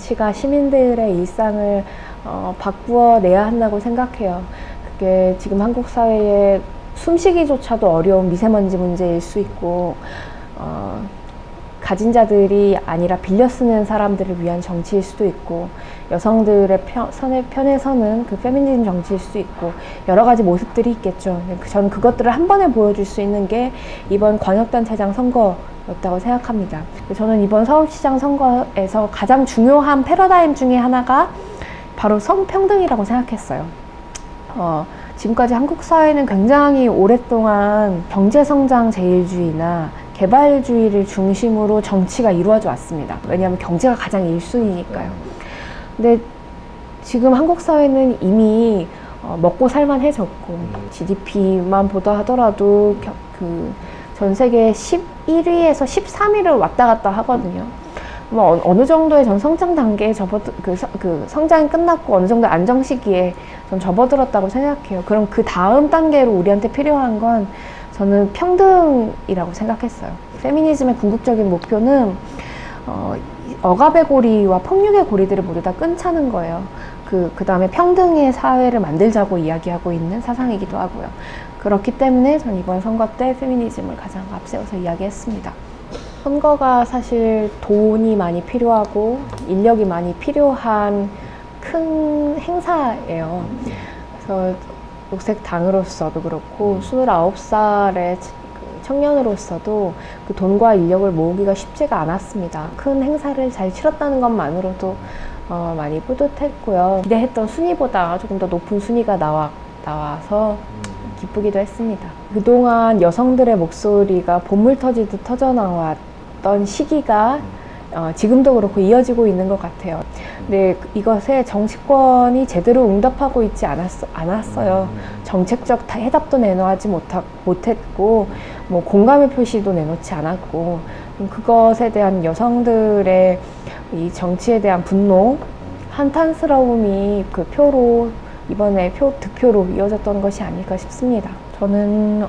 정치가 시민들의 일상을 바꾸어내야 한다고 생각해요. 그게 지금 한국 사회에 숨쉬기조차도 어려운 미세먼지 문제일 수 있고, 가진 자들이 아니라 빌려 쓰는 사람들을 위한 정치일 수도 있고, 여성들의 편에 서는 그 페미니즘 정치일 수도 있고, 여러 가지 모습들이 있겠죠. 저는 그것들을 한 번에 보여줄 수 있는 게 이번 광역단체장 선거였다고 생각합니다. 저는 이번 서울시장 선거에서 가장 중요한 패러다임 중에 하나가 바로 성평등이라고 생각했어요. 지금까지 한국 사회는 굉장히 오랫동안 경제성장 제일주의나 개발주의를 중심으로 정치가 이루어져 왔습니다. 왜냐하면 경제가 가장 1순위니까요. 근데 지금 한국 사회는 이미 먹고 살만해졌고, GDP만 보다 하더라도 전 세계 11위에서 13위를 왔다 갔다 하거든요. 뭐 어느 정도의 전 성장 단계에 성장이 끝났고 어느 정도 안정 시기에 전 접어들었다고 생각해요. 그럼 그 다음 단계로 우리한테 필요한 건 저는 평등이라고 생각했어요. 페미니즘의 궁극적인 목표는 억압의 고리와 폭력의 고리들을 모두 다 끊자는 거예요. 그 다음에 평등의 사회를 만들자고 이야기하고 있는 사상이기도 하고요. 그렇기 때문에 전 이번 선거 때 페미니즘을 가장 앞세워서 이야기했습니다. 선거가 사실 돈이 많이 필요하고 인력이 많이 필요한 큰 행사예요. 그래서 녹색당으로서도 그렇고 29살의 청년으로서도 그 돈과 인력을 모으기가 쉽지가 않았습니다. 큰 행사를 잘 치렀다는 것만으로도 많이 뿌듯했고요. 기대했던 순위보다 조금 더 높은 순위가 나와서 기쁘기도 했습니다. 그동안 여성들의 목소리가 본물 터지듯 터져나왔던 시기가 지금도 그렇고 이어지고 있는 것 같아요. 근데 이것에 정치권이 제대로 응답하고 있지 않았어요. 정책적 해답도 내놓지 못했고, 뭐 공감의 표시도 내놓지 않았고, 그것에 대한 여성들의 이 정치에 대한 분노, 한탄스러움이 그 표로 이번에 득표로 이어졌던 것이 아닐까 싶습니다. 저는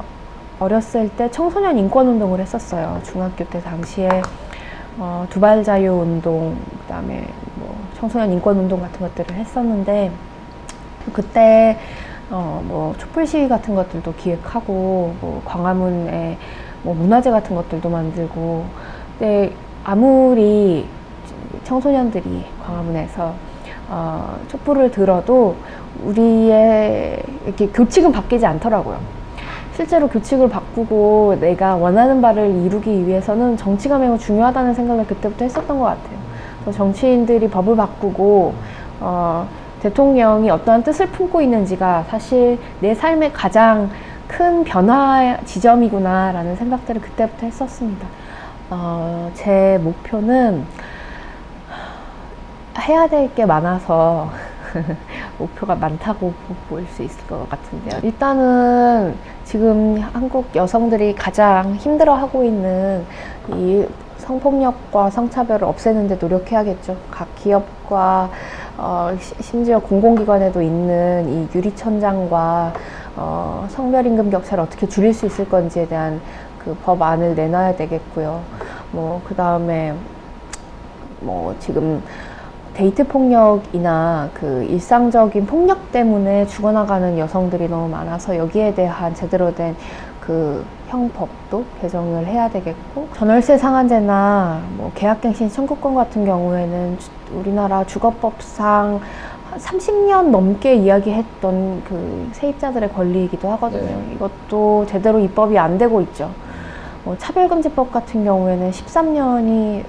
어렸을 때 청소년 인권운동을 했었어요. 중학교 때 당시에 두발자유운동, 그 다음에 뭐 청소년 인권운동 같은 것들을 했었는데, 그때 뭐 촛불 시위 같은 것들도 기획하고, 뭐 광화문에 뭐 문화제 같은 것들도 만들고, 근데 아무리 청소년들이 광화문에서 촛불을 들어도 우리의 이렇게 교칙은 바뀌지 않더라고요. 실제로 교칙을 바꾸고 내가 원하는 바를 이루기 위해서는 정치가 매우 중요하다는 생각을 그때부터 했었던 것 같아요. 그래서 정치인들이 법을 바꾸고 대통령이 어떠한 뜻을 품고 있는지가 사실 내 삶의 가장 큰 변화 지점이구나 라는 생각들을 그때부터 했었습니다. 제 목표는 해야 될 게 많아서 목표가 많다고 볼 수 있을 것 같은데요. 일단은 지금 한국 여성들이 가장 힘들어하고 있는 이 성폭력과 성차별을 없애는 데 노력해야겠죠. 각 기업과 심지어 공공기관에도 있는 이 유리천장과 성별임금 격차를 어떻게 줄일 수 있을 건지에 대한 그 법안을 내놔야 되겠고요. 뭐 그 다음에 뭐 지금 데이트 폭력이나 그 일상적인 폭력 때문에 죽어나가는 여성들이 너무 많아서 여기에 대한 제대로 된 그 형법도 개정을 해야 되겠고, 전월세 상한제나 뭐 계약갱신 청구권 같은 경우에는 우리나라 주거법상 30년 넘게 이야기했던 그 세입자들의 권리이기도 하거든요. 이것도 제대로 입법이 안 되고 있죠. 차별금지법 같은 경우에는 13년이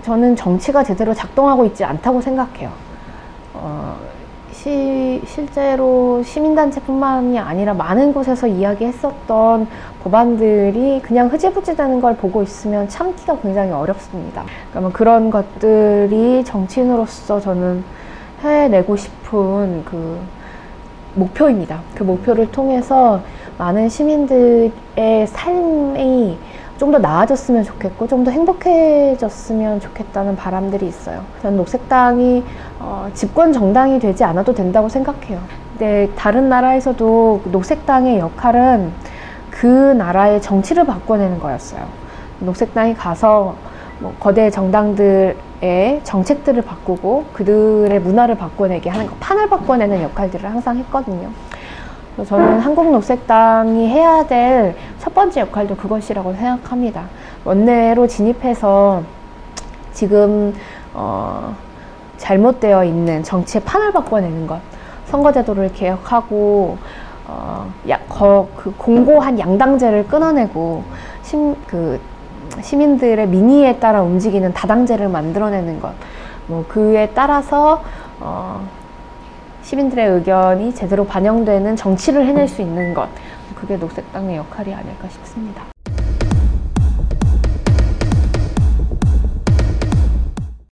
저는 정치가 제대로 작동하고 있지 않다고 생각해요. 실제로 시민단체뿐만이 아니라 많은 곳에서 이야기했었던 법안들이 그냥 흐지부지 되는 걸 보고 있으면 참기가 굉장히 어렵습니다. 그러면 그런 것들이 정치인으로서 저는 해내고 싶은 그 목표입니다. 그 목표를 통해서 많은 시민들의 삶이 좀 더 나아졌으면 좋겠고 좀 더 행복해졌으면 좋겠다는 바람들이 있어요. 저는 녹색당이 집권 정당이 되지 않아도 된다고 생각해요. 근데 다른 나라에서도 녹색당의 역할은 그 나라의 정치를 바꿔내는 거였어요. 녹색당이 가서 뭐 거대 정당들의 정책들을 바꾸고 그들의 문화를 바꿔내게 하는 것, 판을 바꿔내는 역할들을 항상 했거든요. 저는 한국녹색당이 해야 될 첫 번째 역할도 그것이라고 생각합니다. 원내로 진입해서 지금 잘못되어 있는 정치의 판을 바꿔내는 것, 선거제도를 개혁하고 그 공고한 양당제를 끊어내고 시민들의 민의에 따라 움직이는 다당제를 만들어내는 것, 그에 따라서 시민들의 의견이 제대로 반영되는 정치를 해낼 수 있는 것, 그게 녹색당의 역할이 아닐까 싶습니다.